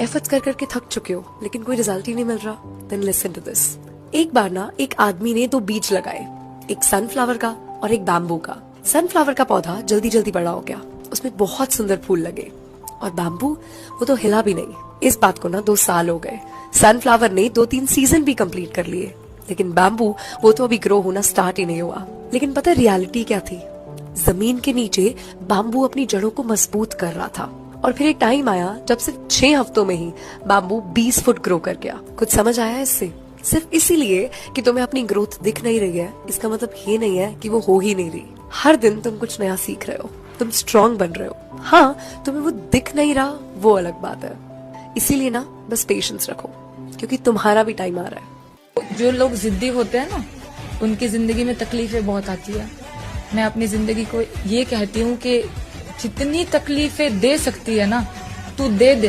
Efforts कर करके थक चुके हो लेकिन कोई रिजल्ट ही नहीं मिल रहा, देन लिसन टू दिस। एक बार ना एक आदमी ने 2 बीज लगाए, एक सनफ्लावर का और एक बैम्बू का। सनफ्लावर का पौधा जल्दी जल्दी बड़ा हो गया, उसमें बहुत सुंदर फूल लगे, और बैम्बू वो तो हिला भी नहीं। इस बात को ना 2 साल हो गए। सनफ्लावर ने 2-3 सीजन भी कंप्लीट कर लिए, लेकिन बैम्बू वो तो अभी ग्रो होना स्टार्ट ही नहीं हुआ। लेकिन पता है रियलिटी क्या थी? जमीन के नीचे बैम्बू अपनी जड़ों को मजबूत कर रहा था, और फिर एक टाइम आया जब सिर्फ 6 हफ्तों में ही बैम्बू 20 फुट ग्रो कर गया। कुछ समझ आया इससे? सिर्फ इसीलिए कि तुम्हें अपनी ग्रोथ दिख नहीं रही है, इसका मतलब ये नहीं है कि वो हो ही नहीं रही। हर दिन तुम कुछ नया सीख रहे हो, तुम स्ट्रांग बन रहे हो। हाँ, तुम्हें वो दिख नहीं रहा, वो अलग बात है। इसीलिए ना बस पेशेंस रखो, क्योंकि तुम्हारा भी टाइम आ रहा है। जो लोग जिद्दी होते हैं ना, उनकी जिंदगी में तकलीफें बहुत आती है। मैं अपनी जिंदगी को ये कहती हूँ कि जितनी तकलीफें दे सकती है ना, तू दे दे।